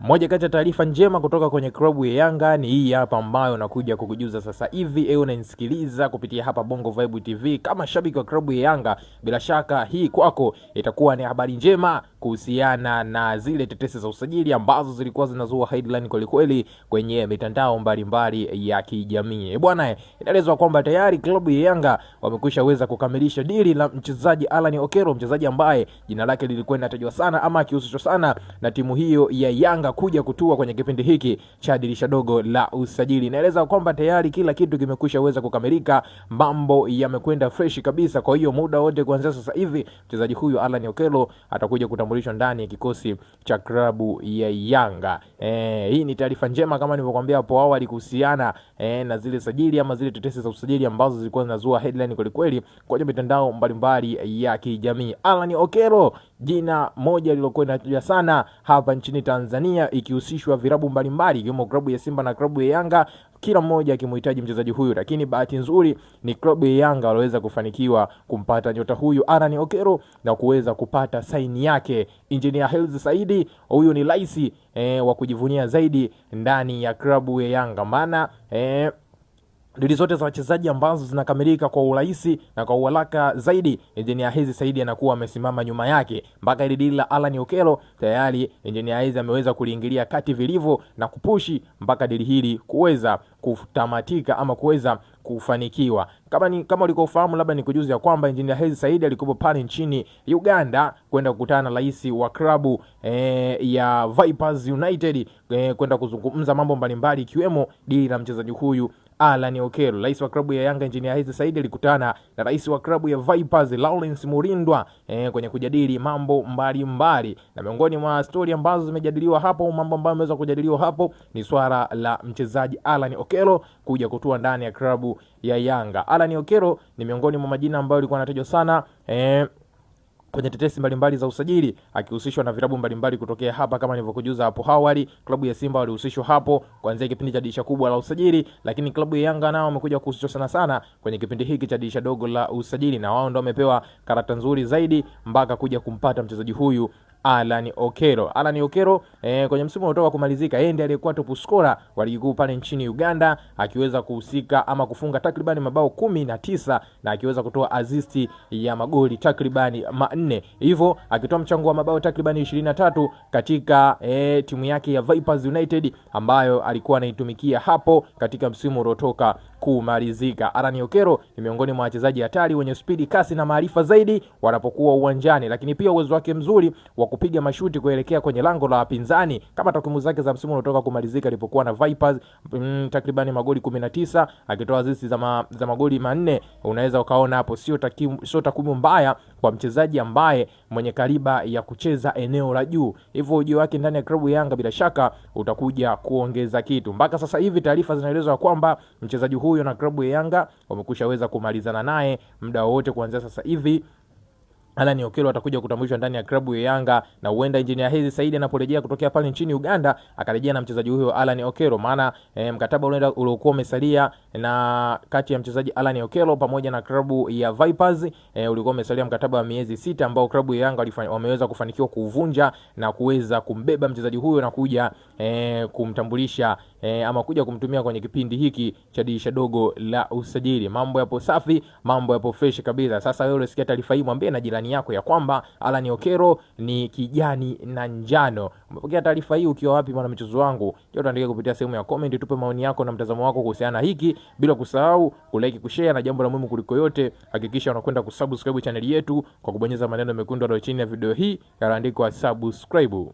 Moja kati ya taarifa njema kutoka kwenye klabu ya Yanga ni hii hapa ambayo nakuja kukujuza sasa hivi. Unanisikiliza kupitia hapa Bongo Vibe TV. Kama shabiki wa klabu ya Yanga, bila shaka hii kwako itakuwa ni habari njema kuhusiana na zile tetesi za usajili ambazo zilikuwa zinazua headline kweli kwenye mitandao mbalimbali ya kijamii. Bwana, inaelezwa kwamba tayari klabu ya Yanga wamekwisha kukamilisha dili la mchezaji Alan Okello, mchezaji ambaye jina lake lilikuwa linatajwa sana ama akihusishwa sana na timu hiyo ya Yanga kuja kutua kwenye kipindi hiki cha dirisha dogo la usajili. Inaeleza kwamba tayari kila kitu kimekwisha kukamilika, mambo yamekwenda fresh kabisa. Kwa hiyo muda wote kuanzia sasa hivi mchezaji huyu Alan Okello atakuja kutambulishwa ndani ya kikosi cha klabu ya Yanga. Hii ni taarifa njema kama nilivyokuambia hapo awali kuhusiana na zile sajili ama zile tetesi za usajili ambazo zilikuwa zinazua headline kweli kwenye mitandao mbalimbali ya kijamii. Alan Okello, jina moja lilokuwa linatajwa sana hapa nchini Tanzania, ikihusishwa virabu mbalimbali ikiwemo klabu ya Simba na klabu ya Yanga, kila mmoja akimhitaji mchezaji huyu. Lakini bahati nzuri ni klabu ya Yanga waliweza kufanikiwa kumpata nyota huyu Alan Okello na kuweza kupata saini yake Engineer Hersi Said. Huyu ni rais wa kujivunia zaidi ndani ya klabu ya Yanga, maana dili zote za wachezaji ambazo zinakamilika kwa urahisi na kwa uharaka zaidi, Engineer Hersi Said anakuwa amesimama nyuma yake. Mpaka ile dili la Alan Okello tayari Engineer Hersi ameweza kuliingilia kati vilivyo na kupushi mpaka dili hili kuweza kutamatika ama kuweza kufanikiwa. Kama ulikofahamu, labda nikujuze ya kwamba Engineer Hersi Said alikuwa pale nchini Uganda kwenda kukutana na rais wa klabu ya Vipers United kwenda kuzungumza mambo mbalimbali ikiwemo dili la mchezaji huyu Alan Okello. Rais wa klabu ya Yanga Engineer Hersi Said alikutana na rais wa klabu ya Vipers Lawrence Murindwa kwenye kujadili mambo mbalimbali. Na miongoni mwa story ambazo zimejadiliwa hapo, mambo ambayo yameweza kujadiliwa hapo ni swala la mchezaji Alan Okello kuja kutua ndani ya klabu ya Yanga. Alan Okello ni miongoni mwa majina ambayo yalikuwa yanatajwa sana kwenye tetesi mbalimbali za usajili, akihusishwa na vilabu mbalimbali kutokea hapa. Kama nilivyokujuza hapo awali, klabu ya Simba walihusishwa hapo kuanzia kipindi cha dirisha kubwa la usajili, lakini klabu ya Yanga nao wamekuja kuhusishwa sana kwenye kipindi hiki cha dirisha dogo la usajili, na wao ndio wamepewa karata nzuri zaidi mpaka kuja kumpata mchezaji huyu Alan Okello. Alan Okello kwenye msimu uliotoka kumalizika, yeye ndiye aliyekuwa top scorer wa ligi kuu pale nchini Uganda, akiweza kuhusika ama kufunga takriban mabao 19 na akiweza kutoa assist ya magoli takriban 4. Hivyo akitoa mchango wa mabao takriban 23 katika timu yake ya Vipers United ambayo alikuwa anaitumikia hapo katika msimu uliotoka kumalizika. Alan Okello ni miongoni mwa wachezaji hatari wenye spidi, kasi na maarifa zaidi wanapokuwa uwanjani, lakini pia uwezo wake mzuri wa kupiga mashuti kuelekea kwenye lango la wapinzani. Kama takwimu zake za msimu uliotoka kumalizika alipokuwa na Vipers, takriban magoli 19 akitoa assist za magoli 4. Unaweza ukaona hapo sio takwimu mbaya kwa mchezaji ambaye mwenye kariba ya kucheza eneo la juu. Hivyo ujio wake ndani ya klabu ya Yanga bila shaka utakuja kuongeza kitu. Mpaka sasa hivi taarifa zinaeleza kwamba mchezaji huyo na klabu ya Yanga wamekushaweza kumalizana naye muda wote kuanzia sasa hivi. Alan Okello atakuja kutambulishwa ndani ya klabu ya Yanga, na huenda Engineer Hersi Said anaporejea kutokea pale nchini Uganda akarejea na mchezaji huyo Alan Okello, maana mkataba uliokuwa umesalia na kati ya mchezaji Alan Okello pamoja na klabu ya Vipers ulikuwa umesalia mkataba wa miezi 6 ambao klabu ya Yanga wameweza kufanikiwa kuvunja na kuweza kumbeba mchezaji huyo na kuja kumtambulisha ama kuja kumtumia kwenye kipindi hiki cha dirisha dogo la usajili. Mambo yapo safi, mambo yapo fresh kabisa. Sasa wewe unasikia taarifa hii, mwambie na jirani yako ya kwamba Alan Okello ni kijani na njano. Umepokea taarifa hii ukiwa wapi mwana michezo wangu? Njoo tuandike kupitia sehemu ya comment, tupe maoni yako na mtazamo wako kuhusiana hiki, bila kusahau kulike, kushare, na jambo la muhimu kuliko yote hakikisha unakwenda kusubscribe channel yetu kwa kubonyeza maneno mekundu hapo chini ya video hii yanaandikwa subscribe.